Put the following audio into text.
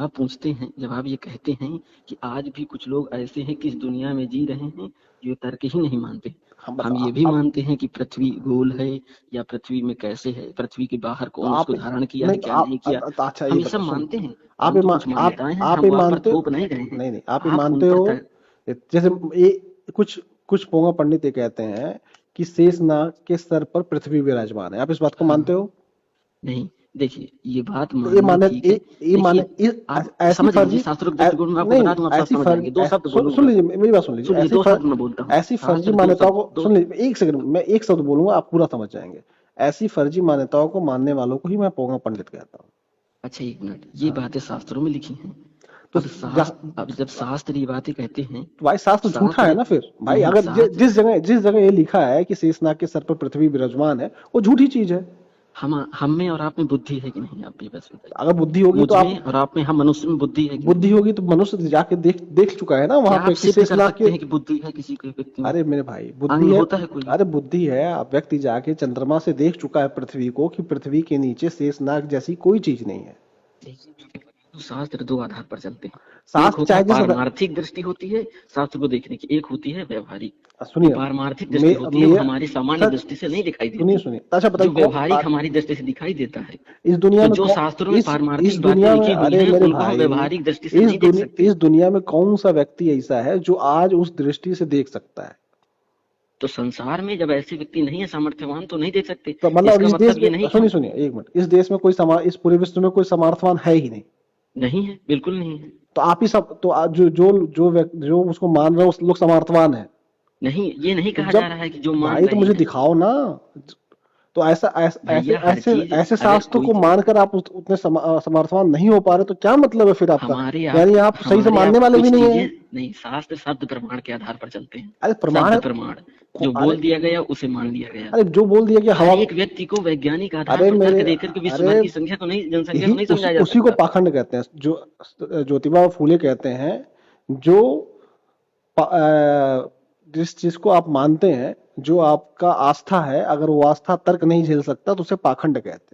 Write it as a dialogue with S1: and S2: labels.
S1: आप पूछते हैं, जब आप ये कहते हैं कि आज भी कुछ लोग ऐसे हैं कि इस दुनिया में जी रहे हैं जो तर्क ही नहीं मानते।
S2: हम
S1: हम
S2: बताओ
S1: ये भी
S2: आप
S1: मानते हैं कि पृथ्वी गोल है या पृथ्वी में कैसे है, पृथ्वी के बाहर
S2: तो
S1: कौन
S2: आप
S1: उसको धारण किया है,
S2: नहीं तो
S1: क्या नहीं किया।
S2: अच्छा ये
S1: हम ये सब
S2: बताओ, सुन,
S1: मानते हैं,
S2: आप ये
S1: परंतु कुछ मान्यताएं हैं,
S2: आप
S1: हम
S2: ये
S1: वो आप पर
S2: मानते
S1: थोप नहीं रहे हैं।
S2: नहीं नहीं आप ये
S1: आप उन
S2: मानते
S1: पर
S2: हो,
S1: तर्क।
S2: जैसे ये कुछ कुछ पोंगा पंडित ये कहते हैं कि शेषनाग के सर पर पृथ्वी विराजमान है, आप इस बात को
S1: हाँ,
S2: मानते हो?
S1: नहीं, देखिए ये बात
S2: तो ये
S1: मानना
S2: माने
S1: ठीक है।
S2: ये माने
S1: देखिए, आप
S2: ऐसी
S1: समझ लीजिए
S2: फर्जी
S1: शास्त्रों के दृष्टिकोण में, आपको
S2: नहीं
S1: बता दूं, आप सब
S2: ऐसी
S1: समझ
S2: फर्जी
S1: जाएंगे। 2 शब्द
S2: सुन
S1: बोलूंगा।
S2: लीजिए, मेरी बात सुन लीजिए,
S1: सुन लीजिए, 2 शब्द मैं बोलता हूँ,
S2: ऐसी फर्जी
S1: शास्त्र 2
S2: मान्यताओं
S1: शब्द,
S2: को सुन लीजिए, एक सेकंड, मैं एक शब्द बोलूंगा, आप पूरा समझ जाएंगे। ऐसी फर्जी मान्यताओं को मानने वालों को ही मैं पोंगा पंडित कहता हूँ।
S1: अच्छा 1 मिनट, ये
S2: हाँ,
S1: बातें शास्त्रों में लिखी हैं।
S2: तो
S1: अब जब शास्त्र ये बातें कहते हैं,
S2: तो भाई शास्त्र झूठा है
S1: शास्त्र
S2: ना फिर भाई,
S1: नहीं,
S2: अगर
S1: शास्त्र
S2: जिस जगह ये लिखा है कि शेषनाग के सर पर पृथ्वी विराजमान है, वो झूठी चीज है।
S1: हम में और आप में बुद्धि है कि नहीं, आप ये बस बताइए।
S2: अगर बुद्धि होगी तो
S1: मुझ
S2: आप
S1: में और आप में, हम मनुष्य में बुद्धि है कि नहीं?
S2: बुद्धि होगी तो मनुष्य जाके देख चुका है ना वहां
S1: क्या
S2: पे
S1: आप
S2: कि
S1: सिद्ध कर
S2: शेषनाग के।
S1: सकते हैं कि बुद्धि है किसी के व्यक्ति में?
S2: अरे मेरे भाई बुद्धि
S1: अंग
S2: है,
S1: होता है कोई?
S2: अरे बुद्धि है, आप व्यक्ति जाके चंद्रमा से देख चुका है पृथ्वी को कि पृथ्वी के नीचे शेषनाग जैसी कोई चीज नहीं है।
S1: देखिए, तो शास्त्र 2 आधार पर चलते हैं। एक
S2: शास्त्र
S1: होता है
S2: चाहे जैसा
S1: पारमार्थिक दृष्टि होती है शास्त्र को देखने की, एक होती है व्यवहारिक। जो
S2: सुनिए,
S1: पारमार्थिक
S2: मे,
S1: दृष्टि होती है वो
S2: मे,
S1: हमारी सामान्य
S2: सच
S1: दृष्टि से नहीं दिखाई
S2: सुनिए
S1: देती।
S2: सुनिए अच्छा बताइए
S1: जो व्यवहारिक हमारी दृष्टि से दिखाई देता है।
S2: इस दुनिया
S1: तो
S2: में
S1: जो शास्त्रों में
S2: इस
S1: पारमार्थिक बातें
S2: दुनिया में,
S1: लिखी हुई
S2: अरे
S1: हैं
S2: मेरे
S1: उनको हम
S2: भाई,
S1: व्यवहारिक दृष्टि से नहीं देख सकते।
S2: इस दुनिया में कौन सा व्यक्ति ऐसा है जो आज उस दृष्टि से देख सकता है?
S1: तो संसार में जब ऐसे व्यक्ति नहीं है सामर्थ्यवान, तो नहीं देख सकते।
S2: तो मतलब
S1: इसका
S2: इस देश
S1: मतलब
S2: में,
S1: ये नहीं कि
S2: सुनिए
S1: हम
S2: सुनिए एक मिनट, इस देश में कोई इस पूरे विश्व में कोई सामर्थ्यवान है ही नहीं।
S1: नहीं है, बिल्कुल नहीं है।
S2: तो आप ही सब तो जो उसको मान रहे हो उस लोग सामर्थ्यवान है।
S1: नहीं, ये नहीं
S2: तो
S1: कहा जा
S2: जब
S1: रहा है कि जो मान
S2: भाई तो
S1: रहे
S2: मुझे
S1: हैं।
S2: दिखाओ ना, तो
S1: भैया हर चीज,
S2: ऐसे
S1: अगर
S2: शास्त्र
S1: कोई
S2: को
S1: चीज
S2: मानकर आप उतने समर्थवान नहीं हो पा रहे तो क्या मतलब है फिर आपका? यानी आप सही से
S1: हमारे
S2: मानने
S1: आप
S2: वाले भी
S1: कुछ
S2: नहीं है।
S1: चीजें नहीं, शास्त्र शब्द प्रमाण के आधार पर चलते हैं।
S2: अरे प्रमाण,
S1: शब्द प्रमाण, जो
S2: अरे
S1: बोल दिया गया उसे मान लिया गया।
S2: अरे जो बोल दिया कि
S1: हर
S2: हवा,
S1: एक व्यक्ति को वैज्ञानिक आधार
S2: अरे
S1: पर
S2: मेरे
S1: तर्क देकर के विश्व
S2: अरे
S1: भर की संख्या को नहीं, जनसंख्या
S2: यही
S1: को नहीं समझाया जा
S2: उसी को
S1: सकता।
S2: पाखंड कहते हैं, जो ज्योतिबा फूले कहते हैं, जो जिस चीज को आप मानते हैं, जो आपका आस्था है, अगर वो आस्था तर्क नहीं झेल सकता तो उसे पाखंड कहते हैं।